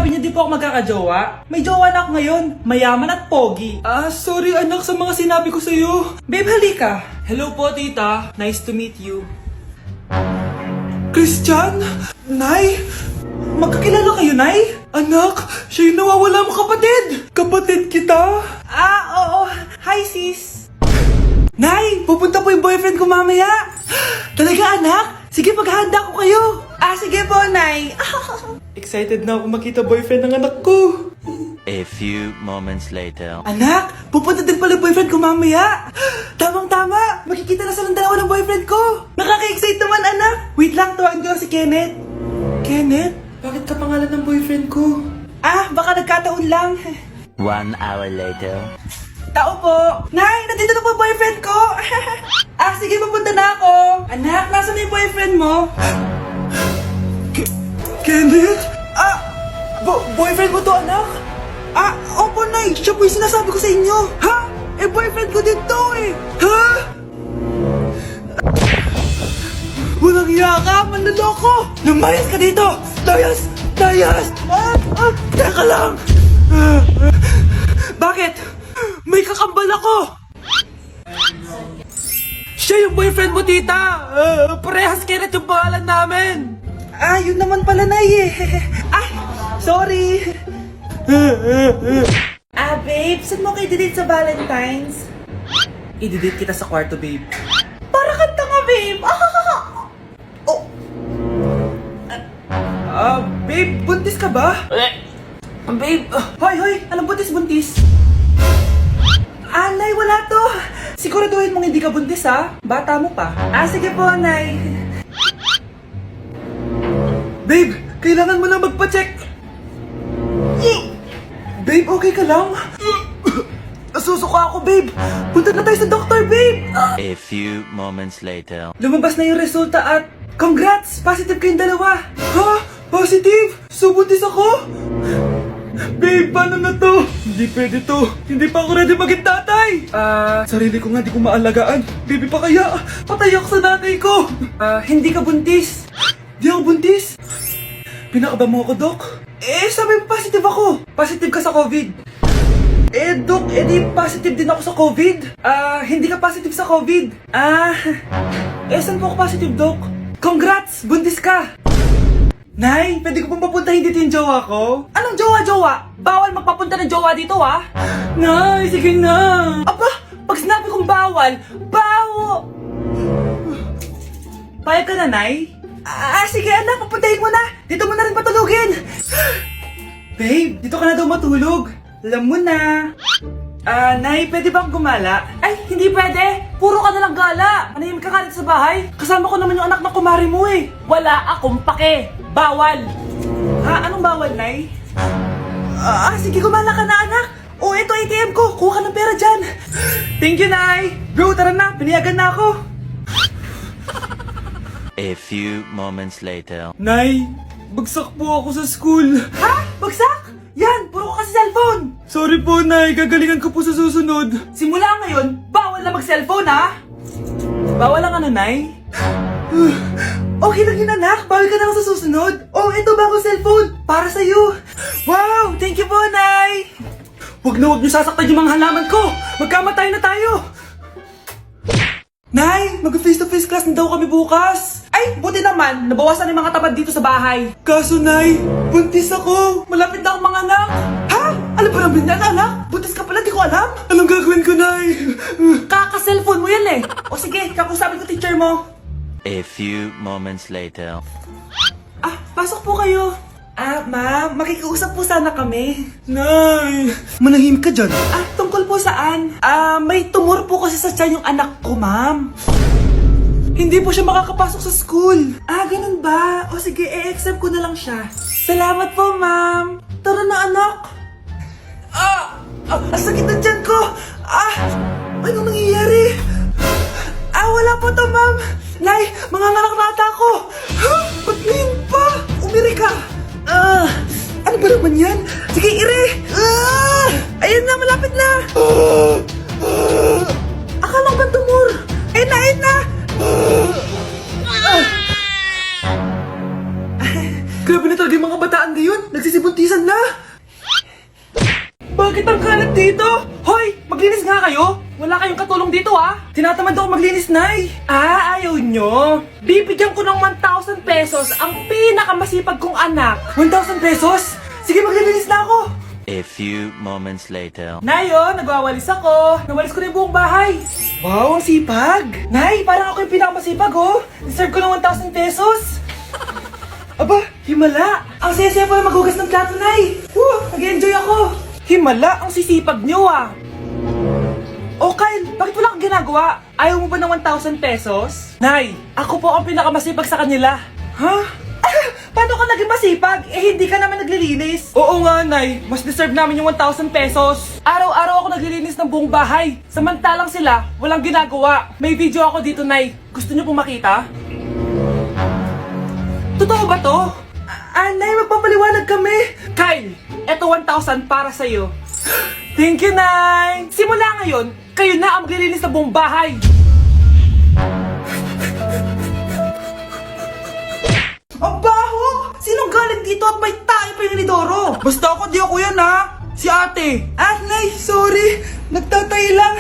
Sabi niyo di po ako magkakajowa? May jowa na ako ngayon, mayaman at pogi. Sorry anak sa mga sinabi ko sa'yo. Babe, halika. Hello po, tita. Nice to meet you. Christian? Nay? Magkakilala kayo, Nay? Anak, siya yung nawawala mo kapatid. Kapatid kita? Oo. Hi, sis. Nay, pupunta po yung boyfriend ko mamaya. Talaga, anak? Sige, paghahanda ko kayo. Sige po, Nay. Excited na ako makita boyfriend ng anak ko. A few moments later. Anak, pupunta din pala boyfriend ko mamaya. Tamang-tama, makikita na silang dalawa ng boyfriend ko. Nakaka-excite naman, anak. Wait lang, tawagin ko si Kenneth. Kenneth? Bakit ka pangalan ng boyfriend ko? Baka nagkataon lang. 1 hour later. Tao po. Nay, nandito na po ang boyfriend ko. Sige, pupunta na ako. Anak, nasa na yung boyfriend mo? Kenneth? Boyfriend mo to, anak? Opo, Nay. Siya po yung sinasabi ko sa inyo. Ha? Boyfriend ko din to eh. Ha? Walang hiya ka, manloloko! Lumayas ka dito! Layas! Teka lang! Bakit? May kakambal ako! Siya yung boyfriend mo, tita! Parehas Kenneth yung pangalan namin! Yun naman pala, Nay eh. Sorry! Babe, saan mo kayo didate sa Valentine's? I-didate kita sa kwarto, babe. Para kang tanga, babe! Babe, buntis ka ba? Babe, hoy, anong buntis? Nay, wala to. Siguraduhin mong hindi ka buntis, ha? Bata mo pa. Sige po, Nay. Babe, kailangan mo na magpa-check. Babe, okay ka lang? Nasusuka ako, babe. Punta na tayo sa doktor, babe. A few moments later. Lumabas na yung resulta at congrats! Positive kayong dalawa. Ha? Positive? So, buntis ako? Babe, paano na to? Hindi pwede to. Hindi pa ako ready maging tatay. Sarili ko nga di ko maalagaan. Baby pa kaya? Patay ako sa nanay ko. Hindi ka buntis. Di ako buntis? Pinakaba mo ako, Dok? Sabi mo positive ako. Positive ka sa COVID. Dok, di positive din ako sa COVID. Hindi ka positive sa COVID. Saan po ako positive, Dok? Congrats! Buntis ka! Nay, pwede ko pong papuntahin dito yung jowa ko? Anong jowa? Bawal magpapunta ng jowa dito, ha? Nay, sige na! Pag sinabi kong bawal, Payag ka na, Nay? Sige anak, papuntahin mo na! Dito mo na rin patulugin! Babe, dito ka na daw matulog. Alam mo na. Nay, pwede bang gumala? Hindi pwede. Puro ka nalang gala. Manahimik ka dito sa bahay. Kasama ko naman yung anak ng kumari mo eh. Wala akong pake. Bawal. Anong bawal, Nay? Sige, gumala ka na, anak. Ito ATM ko. Kuha ka ng pera dyan. Thank you, Nay. Bro, tara na. Piniyagan na ako. A few moments later. Nay, bagsak po ako sa school. Bagsak? Yan, puro ka kasi cellphone. Sorry po, Nay. Gagalingan ko po sa susunod. Simula ngayon, bawal na mag-cellphone, ha? Bawal lang ano, Nay? Okay lang yun, anak. Bawal ka na lang sa susunod. Ito bagong cellphone. Para sa'yo. Wow, thank you po, Nay. Huwag niyo sasaktan yung mga halaman ko. Magkamatay na tayo. Nay, mag-face-to-face class na daw kami bukas. Buti naman, nabawasan yung mga tamad dito sa bahay. Kaso, Nay, buntis ako. Malapit na akong manganak. Alam ba namin yan, anak? Buntis ka pala, di ko alam. Anong gagawin ko, Nay? Kaka-cellphone mo yan eh. Sige, kakusapin ko teacher mo. A few moments later. Pasok po kayo. Ma'am, makikiusap po sana kami. Nay, manahimik ka dyan. Tungkol po saan? May tumor po kasi sa tiyan yung anak ko, ma'am. Hindi po siya makakapasok sa school. Ganun ba? Sige, i-accept ko na lang siya. Salamat po, ma'am. Tara na, anak. Ang sakit ng tiyan ko. Anong nangyayari? Wala po to, ma'am. Nay, manganganak na ata ako. Ba't ngayon pa? Umiri ka. Ano ba naman yan? Sige, ire! Ayan na, malapit na! Akala ko ba tumor? Ayun na! Grabe na talaga yung mga bataan ngayon. Nagsisibuntisan na. Bakit ang kalat dito? Hoy! Maglinis nga kayo! Wala kayong katulong dito Tinatamad ako maglinis, Nay! Ayaw nyo! Bibigyan ko ng 1,000 pesos ang pinakamasipag kong anak! 1,000 pesos? Sige, maglilinis na ako! A few moments later. Nay, nagwawalis ako! Nawalis ko na yung buong bahay! Wow, ang sipag! Nay, parang ako yung pinakamasipag, Deserve ko ng 1,000 pesos! Aba, himala! Ang saya-saya pala maghugas ng plato, Nay! Nag-enjoy ako! Himala, ang sisipag nyo O Kyle, bakit wala kang ginagawa? Ayaw mo ba ng 1,000 pesos? Nay, ako po ang pinakamasipag sa kanila. Ha? Paano ka naging masipag? Hindi ka naman naglilinis. Oo nga, Nay. Mas deserve namin yung 1,000 pesos. Araw-araw ako naglilinis ng buong bahay. Samantalang sila, walang ginagawa. May video ako dito, Nay. Gusto niyo pong makita? Totoo ba to? Nay, magpapaliwanag kami. Kyle, eto 1,000 para sa'yo. Thank you, Nay! Simula ngayon, kayo na ang maglilinis sa buong bahay. Ang baho! Sinong galing dito at may tayo pa yung inidoro? Basta ako, di ako yan Si ate. Nay, sorry. Nagtatay lang.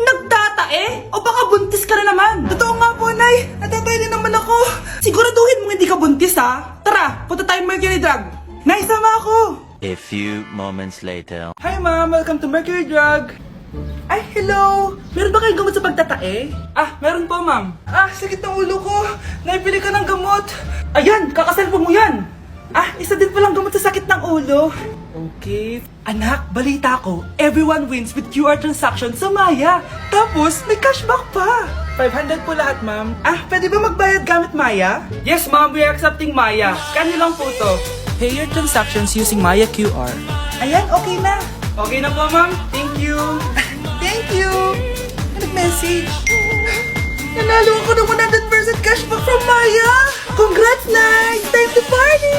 Nagtatae? O baka buntis ka na naman? Totoo nga po, Nay. Natatay din naman ako. Siguraduhin mo hindi ka buntis, Tara, punta tayo Mercury Drug. Nay, sama ako. A few moments later. Hi, Ma'am. Welcome to Mercury Drug. Ay, hello. Meron ba kayong gamot sa pagtatae? Meron po, Ma'am. Sakit ng ulo ko. Naipili ka ng gamot. Ayan, kakaselfon mo yan. Isa din palang gamot sa sakit ng ulo. Okay. Anak, balita ko, everyone wins with QR transaction sa Maya. Tapos, may cashback pa. 500 po lahat, ma'am. Pwede ba magbayad gamit Maya? Yes, ma'am. We are accepting Maya. Kano lang po to? Pay your transactions using Maya QR. Ayan, okay na. Okay na po, ma'am. Thank you. Thank you. Nag-message. Nanalo ako ng 100% cashback from Maya. Congrats, Nay. Time to party.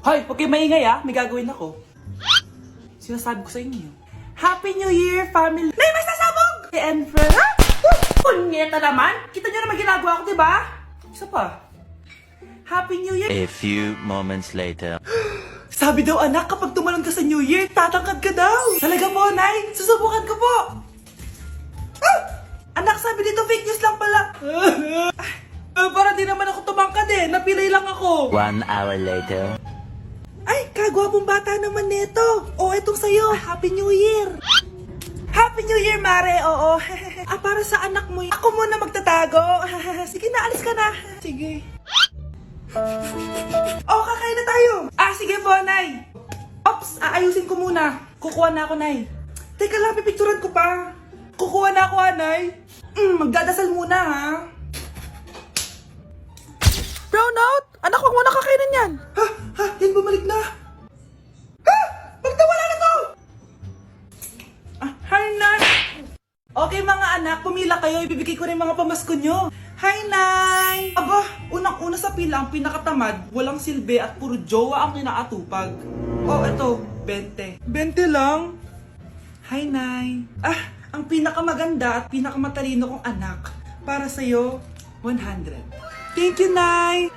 Hoy, huwag kayo maingay may gagawin ako. Sinasabi ko sa inyo. Happy New Year, family! Nay, may sasabog! And friend, Punyeta naman! Kita nyo naman ginagawa ko, diba? Isa pa. Happy New Year! A few moments later. Sabi daw anak, kapag tumalon ka sa New Year, tatangkad ka daw! Talaga po, Nay! Susubukan ko po! Anak, sabi dito fake news lang pala! Para di naman ako tumangkad napilay lang ako! 1 hour later. Ay, kagwapong bata naman neto. Etong sa'yo. Happy New Year. Happy New Year, Mare. Oo. Para sa anak mo. Ako muna magtatago. Sige na, alis ka na. Sige. Kakain na tayo. Sige po, Nay. Ops, aayusin ko muna. Kukuha na ako, Nay. Teka lang, pipicturan ko pa. Kukuha na ako, Nay. Magdadasal muna, Brownout! Anak, huwag mo na kakainin yan! Yan bumalik na! Pagtawala na to! Hi, Nay! Okay, mga anak, pumila kayo. Ibibigay ko rin mga pamasko nyo. Hi, Nay! Aba, unang-una sa pila ang pinakatamad, walang silbi at puro jowa ang kinaatupag. Eto, 20. 20 lang? Hi, Nay! Ang pinakamaganda at pinakamatalino kong anak, para sa'yo, 100. Thank you, Nay!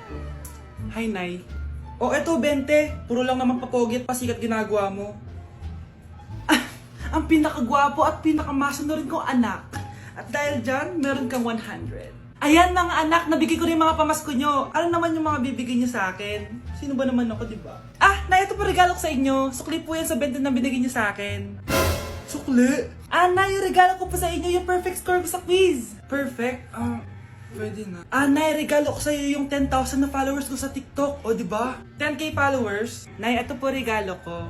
Hi, Nay. Eto, 20. Puro lang naman papogi at pasikat ginagawa mo. Ang pinakagwapo at pinakamasunod kong anak. At dahil dyan, meron kang 100. Ayan, mga anak, nabigay ko rin mga pamasko nyo. Ano naman yung mga bibigay nyo sa akin? Sino ba naman ako, diba? Nay, ito po regalo ko sa inyo. Sukli po yan sa 20 na binigay nyo sa akin. Sukli? Nay, yung regalo ko po sa inyo, yung perfect score ko sa quiz. Perfect? Pwede na. Nay, regalo ko sa'yo yung 10,000 na followers ko sa TikTok. Diba? 10k followers. Nay, ito po regalo ko.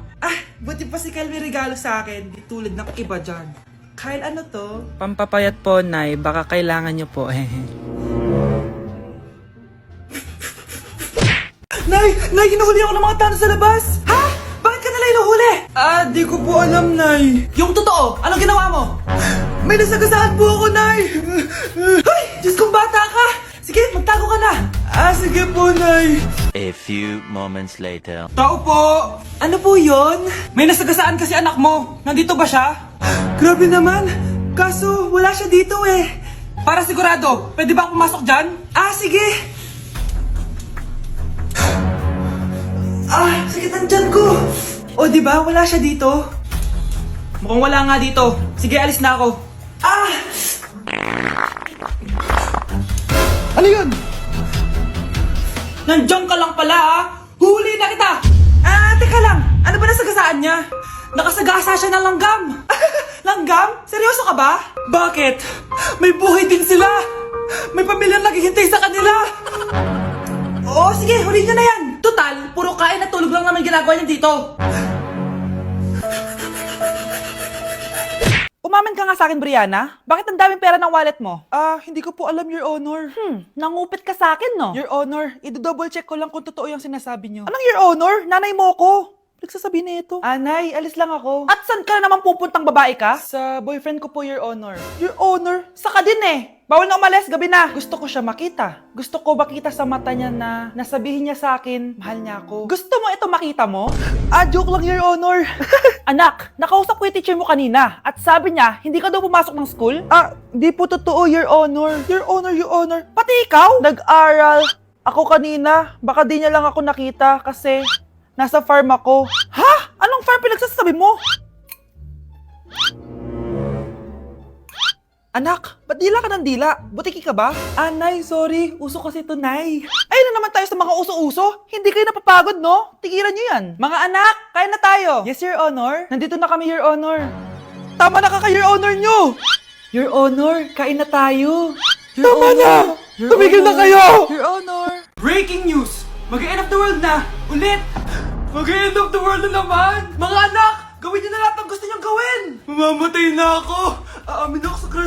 Buti pa si Kyle may regalo sa akin. Di tulad ng iba dyan. Kyle, ano to? Pampapayat po, Nay. Baka kailangan nyo po. Nay, hinuhuli ako ng mga tano sa labas. Bakit ka nila hinuhuli? Di ko po alam, Nay. Yung totoo, anong ginawa mo? May nasagasaan po ako, Nay! Ay! Diyos kong bata ka! Sige, magtago ka na! Sige po, Nay! A few moments later. Tao po! Ano po yon? May nasagasaan kasi anak mo! Nandito ba siya? Grabe naman! Kaso, wala siya dito eh. Para sigurado, pwede ba ako pumasok dyan? Ah, sige. Ah, sakit ang tiyan ko. O, di ba? Wala siya dito. Mukhang wala nga dito. Sige, alis na ako. Ah! Ano yun? Nandiyan ka lang pala, ah! Huli na kita! Ah, teka lang. Ano ba nasagasaan niya? Nakasagasa siya ng langgam. Langgam? Seryoso ka ba? Bakit? May buhay din sila. May pamilyang naghihintay sa kanila. Oo, sige, huli niyo na yan. Total, puro kain at tulog lang naman ginagawa niya dito. Umamin ka nga sa akin, Brianna. Bakit ang daming pera ng wallet mo? Hindi ko po alam, Your Honor. Nangupit ka sa akin, no? Your Honor, i-double check ko lang kung totoo yung sinasabi niyo. Anong Your Honor? Nanay mo ko. Nagsasabi na ito. Nay, alis lang ako. At saan ka na naman pupuntang babae ka? Sa boyfriend ko po, Your Honor. Your Honor? Saka din eh. Bawal na umalis, gabi na. Gusto ko siya makita. Gusto ko makita sa mata niya na nasabihin niya sa akin, mahal niya ako. Gusto mo ito makita mo? Joke lang, Your Honor. Anak, nakausap ko yung teacher mo kanina at sabi niya, hindi ka daw pumasok ng school? Di po totoo, Your Honor. Your Honor, Your Honor. Pati ikaw? Nag-aral. Ako kanina, baka di niya lang ako nakita kasi nasa farm ako. Ha? Anong farm pinagsasabi mo? Anak, ba't dila ka ng dila? Butiki ka ba? Nay, sorry. Uso kasi to, Nay. Ayun na naman tayo sa mga uso-uso. Hindi kayo napapagod, no? Tigilan nyo yan. Mga anak, kain na tayo. Yes, Your Honor. Nandito na kami, Your Honor. Tama na Your Honor nyo. Your Honor, kain na tayo. Tama na! Tumigil na kayo! Your Honor. Breaking news! Mag-end of the world na! Ulit! Mag-end of the world na naman! Mga anak! Gawin niyo na lahat ng gusto niyong gawin! Mamamatay na ako! Aamin ako sa crush